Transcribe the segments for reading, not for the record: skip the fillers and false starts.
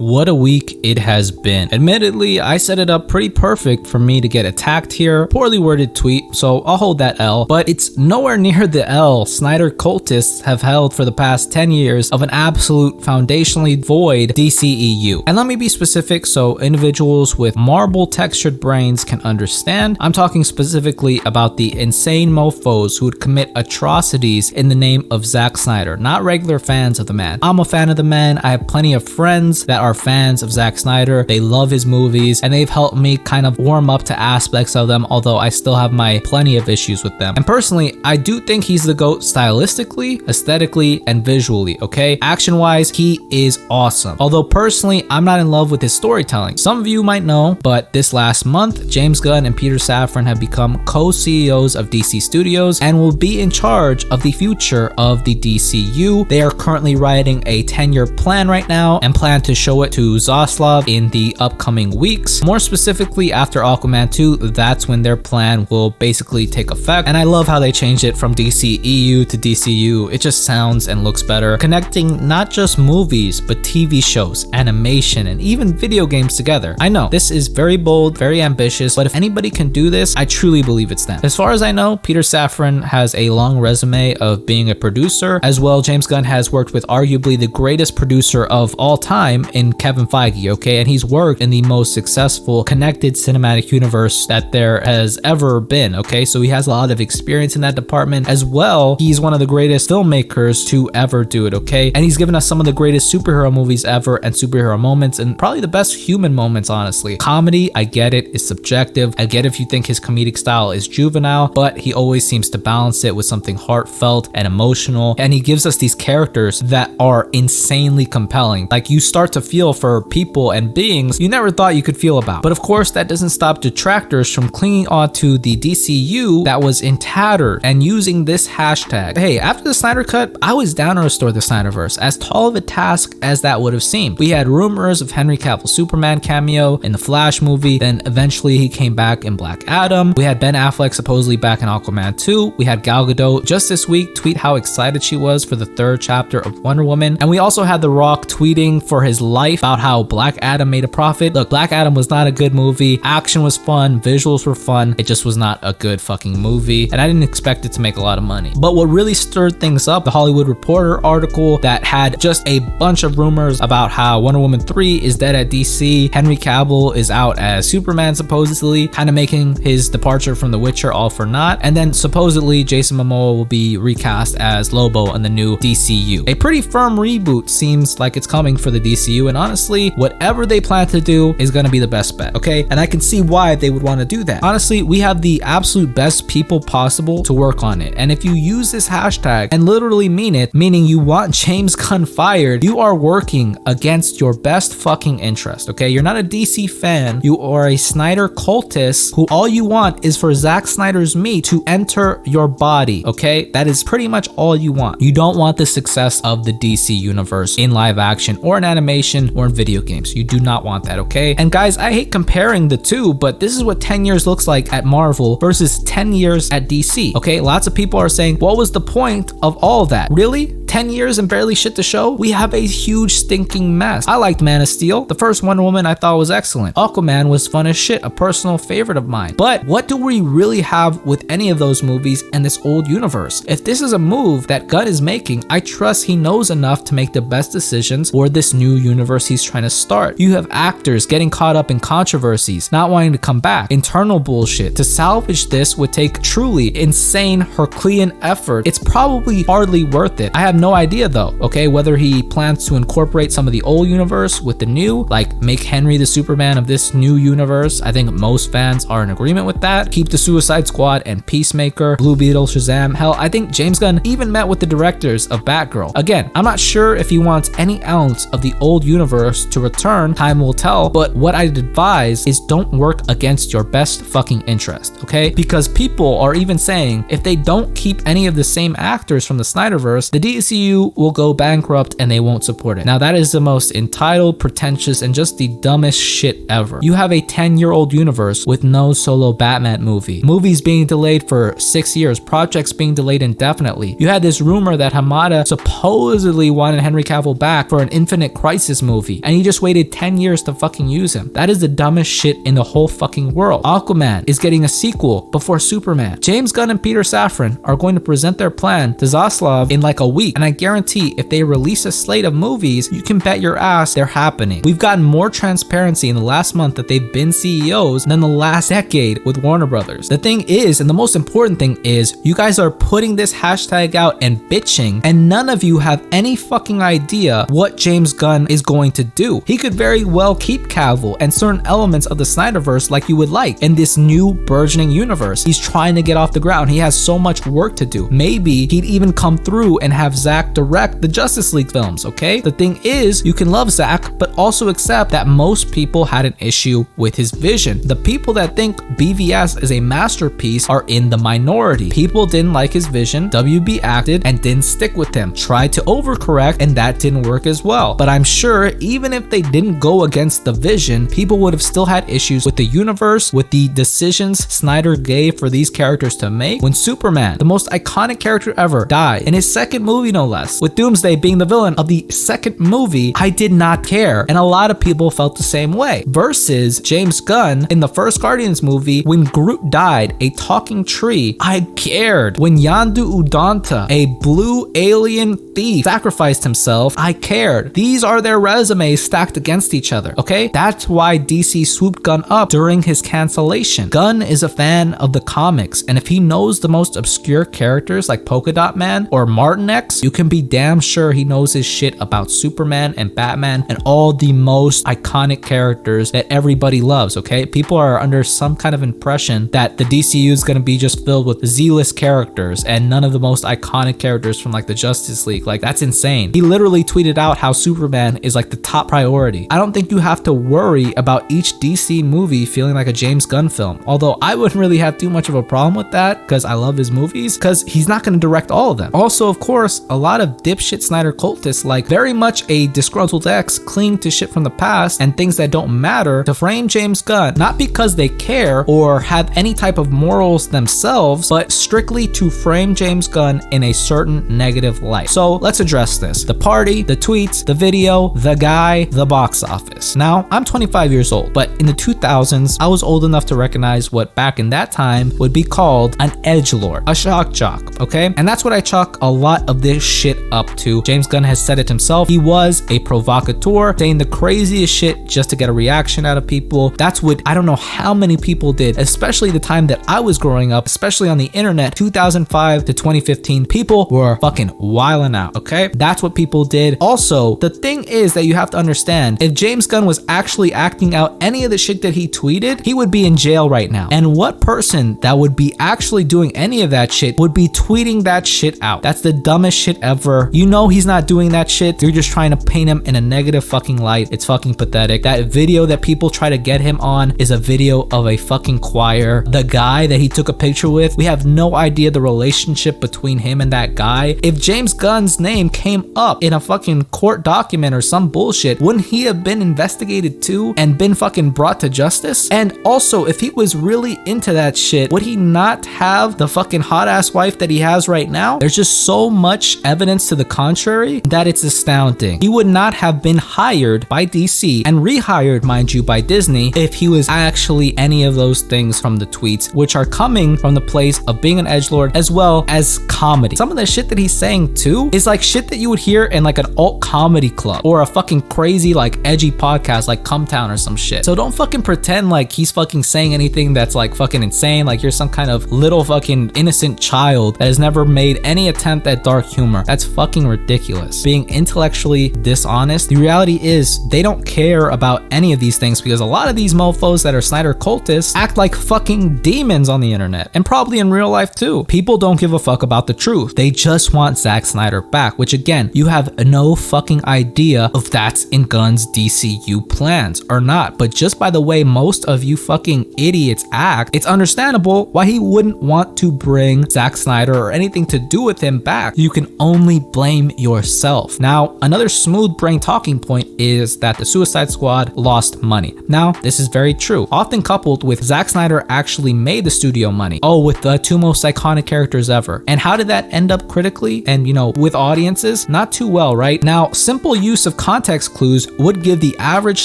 What a week it has been. Admittedly, I set it up pretty perfect for me to get attacked here. Poorly worded tweet, so I'll hold that L. But it's nowhere near the L Snyder cultists have held for the past 10 years of an absolute foundationally void DCEU. And let me be specific so individuals with marble textured brains can understand. I'm talking specifically about the insane mofos who would commit atrocities in the name of Zack Snyder, not regular fans of the man. I'm a fan of the man. I have plenty of friends that are fans of Zack Snyder. They love his movies and they've helped me kind of warm up to aspects of them, although I still have my plenty of issues with them. And personally, I do think he's the GOAT stylistically, aesthetically, and visually, okay? Action-wise, he is awesome. Although personally, I'm not in love with his storytelling. Some of you might know, but this last month, James Gunn and Peter Safran have become co-CEOs of DC Studios and will be in charge of the future of the DCU. They are currently writing a 10-year plan right now and plan to show it to Zaslav in the upcoming weeks. More specifically, after Aquaman 2, that's when their plan will basically take effect. And I love how they changed it from DCEU to DCU. It just sounds and looks better, connecting not just movies, but TV shows, animation, and even video games together. I know this is very bold, very ambitious, but if anybody can do this, I truly believe it's them. As far as I know, Peter Safran has a long resume of being a producer. As well, James Gunn has worked with arguably the greatest producer of all time in Kevin Feige, okay? And he's worked in the most successful connected cinematic universe that there has ever been, okay? So he has a lot of experience in that department. As well, he's one of the greatest filmmakers to ever do it, okay? And he's given us some of the greatest superhero movies ever and superhero moments and probably the best human moments, honestly. Comedy, I get it, is subjective. I get if you think his comedic style is juvenile, but he always seems to balance it with something heartfelt and emotional. And he gives us these characters that are insanely compelling. Like, you start to feel for people and beings you never thought you could feel about. But of course, that doesn't stop detractors from clinging on to the DCU that was in tatters and using this hashtag. Hey, after the Snyder Cut, I was down to restore the Snyderverse, as tall of a task as that would have seemed. We had rumors of Henry Cavill's Superman cameo in the Flash movie, then eventually he came back in Black Adam. We had Ben Affleck supposedly back in Aquaman 2. We had Gal Gadot just this week tweet how excited she was for the third chapter of Wonder Woman. And we also had The Rock tweeting for his life about how Black Adam made a profit. Look, Black Adam was not a good movie. Action was fun. Visuals were fun. It just was not a good fucking movie. And I didn't expect it to make a lot of money. But what really stirred things up, the Hollywood Reporter article that had just a bunch of rumors about how Wonder Woman 3 is dead at DC. Henry Cavill is out as Superman supposedly, kind of making his departure from The Witcher all for naught. And then supposedly Jason Momoa will be recast as Lobo in the new DCU. A pretty firm reboot seems like it's coming for the DCU, and honestly, whatever they plan to do is going to be the best bet, okay? And I can see why they would want to do that. Honestly, we have the absolute best people possible to work on it. And if you use this hashtag and literally mean it, meaning you want James Gunn fired, you are working against your best fucking interest, okay? You're not a DC fan. You are a Snyder cultist who all you want is for Zack Snyder's meat to enter your body, okay? That is pretty much all you want. You don't want the success of the DC universe in live action or in animation or in video games. You do not want that, okay? And guys, I hate comparing the two, but this is what 10 years looks like at Marvel versus 10 years at DC, okay? Lots of people are saying, what was the point of all that? Really? 10 years and barely shit to show? We have a huge stinking mess. I liked Man of Steel. The first Wonder Woman I thought was excellent. Aquaman was fun as shit, a personal favorite of mine. But what do we really have with any of those movies and this old universe? If this is a move that Gunn is making, I trust he knows enough to make the best decisions for this new universe he's trying to start. You have actors getting caught up in controversies, not wanting to come back, internal bullshit. To salvage this would take truly insane Herculean effort. It's probably hardly worth it. I have no idea though, okay, whether he plans to incorporate some of the old universe with the new, like make Henry the Superman of this new universe. I think most fans are in agreement with that. Keep the Suicide Squad and Peacemaker, Blue Beetle, Shazam. Hell, I think James Gunn even met with the directors of Batgirl. Again, I'm not sure if he wants any ounce of the old universe to return. Time will tell, but what I'd advise is don't work against your best fucking interest, okay? Because people are even saying if they don't keep any of the same actors from the Snyderverse, the DCU DCU will go bankrupt and they won't support it. Now that is the most entitled, pretentious, and just the dumbest shit ever. You have a 10-year-old universe with no solo Batman movie. Movies being delayed for 6 years, projects being delayed indefinitely. You had this rumor that Hamada supposedly wanted Henry Cavill back for an Infinite Crisis movie, and he just waited 10 years to fucking use him. That is the dumbest shit in the whole fucking world. Aquaman is getting a sequel before Superman. James Gunn and Peter Safran are going to present their plan to Zaslav in like a week, and I guarantee if they release a slate of movies, you can bet your ass they're happening. We've gotten more transparency in the last month that they've been CEOs than the last decade with Warner Brothers. The thing is, and the most important thing is, you guys are putting this hashtag out and bitching, and none of you have any fucking idea what James Gunn is going to do. He could very well keep Cavill and certain elements of the Snyderverse like you would like in this new burgeoning universe. He's trying to get off the ground. He has so much work to do. Maybe he'd even come through and have Zack direct the Justice League films, okay? The thing is, you can love Zack, but also accept that most people had an issue with his vision. The people that think BVS is a masterpiece are in the minority. People didn't like his vision, WB acted and didn't stick with him. Tried to overcorrect and that didn't work as well. But I'm sure even if they didn't go against the vision, people would have still had issues with the universe, with the decisions Snyder gave for these characters to make. When Superman, the most iconic character ever, died in his second movie no less, with Doomsday being the villain of the second movie, I did not care, and a lot of people felt the same way. Versus James Gunn in the first Guardians movie, when Groot died, a talking tree, I cared. When Yondu Udonta, a blue alien thief, sacrificed himself, I cared. These are their resumes stacked against each other, okay? That's why DC swooped Gunn up during his cancellation. Gunn is a fan of the comics, and if he knows the most obscure characters like Polka Dot Man or Martin X, you can be damn sure he knows his shit about Superman and Batman and all the most iconic characters that everybody loves, okay? People are under some kind of impression that the DCU is going to be just filled with Z-list characters and none of the most iconic characters from like the Justice League. Like, that's insane. He literally tweeted out how Superman is like the top priority. I don't think you have to worry about each DC movie feeling like a James Gunn film, although I wouldn't really have too much of a problem with that because I love his movies, because he's not going to direct all of them. Also, of course, a lot of dipshit Snyder cultists, like very much a disgruntled ex, cling to shit from the past and things that don't matter to frame James Gunn, not because they care or have any type of morals themselves, but strictly to frame James Gunn in a certain negative light. So let's address this. The party, the tweets, the video, the guy, the box office. Now, I'm 25 years old, but in the 2000s, I was old enough to recognize what back in that time would be called an edgelord, a shock jock, okay? And that's what I chalk a lot of this shit up to. James Gunn has said it himself. He was a provocateur, saying the craziest shit just to get a reaction out of people. That's what I don't know how many people did, especially the time that I was growing up, especially on the internet, 2005 to 2015, people were fucking wilding out, okay? That's what people did. Also, the thing is that you have to understand, if James Gunn was actually acting out any of the shit that he tweeted, he would be in jail right now. And what person that would be actually doing any of that shit would be tweeting that shit out? That's the dumbest shit ever. You know he's not doing that shit. You're just trying to paint him in a negative fucking light. It's fucking pathetic. That video that people try to get him on is a video of a fucking choir. The guy that he took a picture with, we have no idea the relationship between him and that guy. If James Gunn's name came up in a fucking court document or some bullshit, wouldn't he have been investigated too and been fucking brought to justice? And also, if he was really into that shit, would he not have the fucking hot ass wife that he has right now? There's just so much evidence to the contrary that it's astounding. He would not have been hired by DC and rehired, mind you, by Disney if he was actually any of those things from the tweets, which are coming from the place of being an edgelord as well as comedy. Some of the shit that he's saying too is like shit that you would hear in like an alt comedy club or a fucking crazy like edgy podcast like Cumtown or some shit. So don't fucking pretend like he's fucking saying anything that's like fucking insane, like you're some kind of little fucking innocent child that has never made any attempt at dark humor. That's fucking ridiculous. Being intellectually dishonest. The reality is they don't care about any of these things because a lot of these mofos that are Snyder cultists act like fucking demons on the internet and probably in real life too. People don't give a fuck about the truth. They just want Zack Snyder back, which again, you have no fucking idea if that's in Gunn's DCU plans or not. But just by the way most of you fucking idiots act, it's understandable why he wouldn't want to bring Zack Snyder or anything to do with him back. You can only blame yourself. Now, another smooth brain talking point is that the Suicide Squad lost money. Now, this is very true, often coupled with Zack Snyder actually made the studio money. Oh, with the two most iconic characters ever. And how did that end up critically and, with audiences? Not too well, right? Now, simple use of context clues would give the average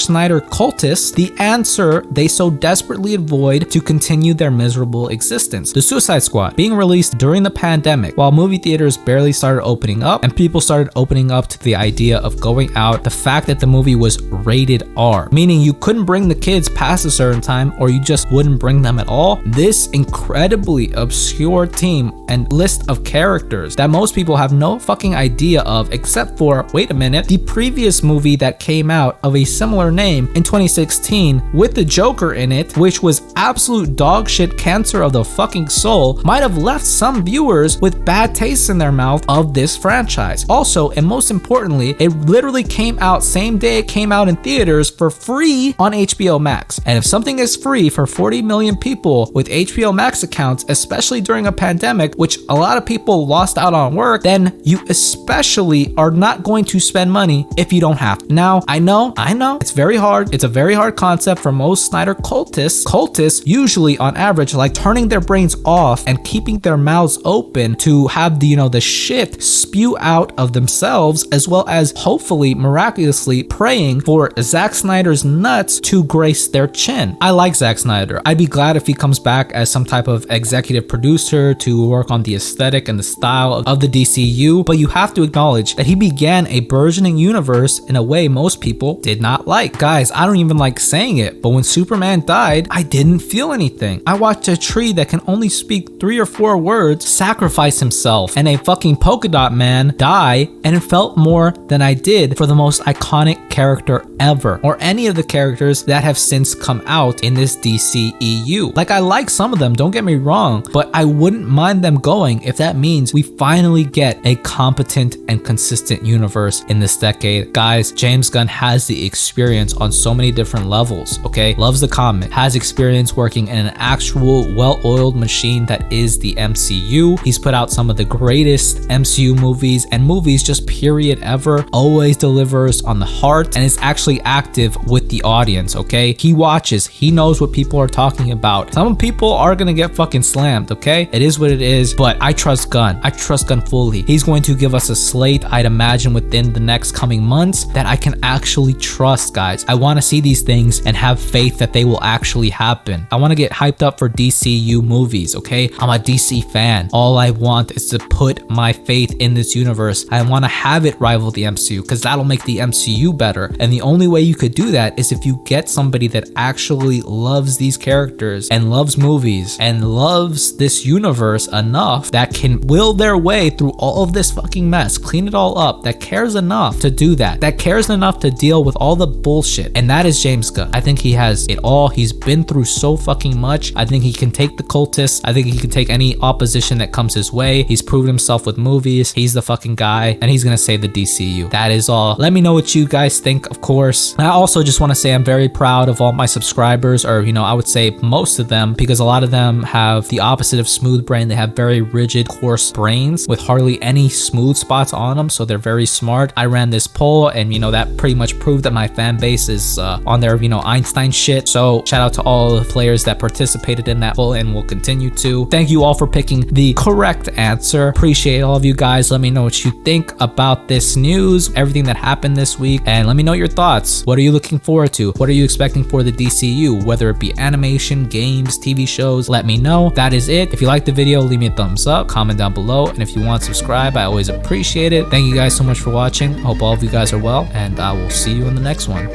Snyder cultist the answer they so desperately avoid to continue their miserable existence. The Suicide Squad being released during the pandemic, while movie theaters barely started opening up and people started opening up to the idea of going out, the fact that the movie was rated R, meaning you couldn't bring the kids past a certain time or you just wouldn't bring them at all. This incredibly obscure team and list of characters that most people have no fucking idea of, except for, wait a minute, the previous movie that came out of a similar name in 2016 with the Joker in it, which was absolute dog shit cancer of the fucking soul, might have left some viewers with bad tastes in their mouth of this franchise. Also, and most importantly, it literally came out same day it came out in theaters for free on HBO Max. And if something is free for 40 million people with HBO Max accounts, especially during a pandemic, which a lot of people lost out on work, then you especially are not going to spend money if you don't have to. Now, I know, it's very hard. It's a very hard concept for most Snyder cultists. Cultists usually on average like turning their brains off and keeping their mouths open to have the shit spew out of themselves, as well as hopefully miraculously praying for Zack Snyder's nuts to grace their chin. I like Zack Snyder. I'd be glad if he comes back as some type of executive producer to work on the aesthetic and the style of the DCU, but you have to acknowledge that he began a burgeoning universe in a way most people did not like. Guys, I don't even like saying it, but when Superman died, I didn't feel anything. I watched a tree that can only speak 3 or 4 words sacrifice himself and a fucking polka dot man die, and it felt more than I did for the most iconic character ever, or any of the characters that have since come out in this DCEU. Like, I like some of them, don't get me wrong, but I wouldn't mind them going if that means we finally get a competent and consistent universe in this decade. Guys, James Gunn has the experience on so many different levels, okay? Loves the comic, has experience working in an actual well-oiled machine that is the MCU. He's put out some of the greatest MCU movies and movies just period ever, always delivers on the heart and is actually active with the audience, okay? He watches, he knows what people are talking about. Some people are gonna get fucking slammed, okay? It is what it is, but I trust Gunn. I trust Gunn fully. He's going to give us a slate, I'd imagine, within the next coming months that I can actually trust, guys. I want to see these things and have faith that they will actually happen. I want to get hyped up for DCU movies, okay? I'm a DC fan. All I want is to put my faith in this universe. I want to have it rival the MCU because that'll make the MCU better. And the only way you could do that is if you get somebody that actually loves these characters and loves movies and loves this universe enough that can will their way through all of this fucking mess, clean it all up, that cares enough to do that cares enough to deal with all the bullshit. And that is James Gunn. I think he has it all. He's been through so fucking much. I think he can take the cultists. I think he can take any opposition that comes his way. He's proven himself with movies. He's the fucking guy, and he's gonna save the DCU. That is all. Let me know what you guys think, of course. I also just want to say I'm very proud of all my subscribers, or I would say most of them, because a lot of them have the opposite of smooth brain. They have very rigid, coarse brains with hardly any smooth spots on them, so they're very smart. I ran this poll, and that pretty much proved that my fan base is on their Einstein shit. So shout out to all the players that participated in that poll and will continue to. Thank you all for picking the correct answer. Appreciate all of you guys. Let me know what you think about this news, everything that happened this week, and let me know your thoughts. What are you looking forward to? What are you expecting for the DCU, whether it be animation, games, TV shows? Let me know. That is it. If you liked the video, leave me a thumbs up, comment down below, and if you want to subscribe, I always appreciate it. Thank you guys so much for watching. Hope all of you guys are well, and I will see you in the next one.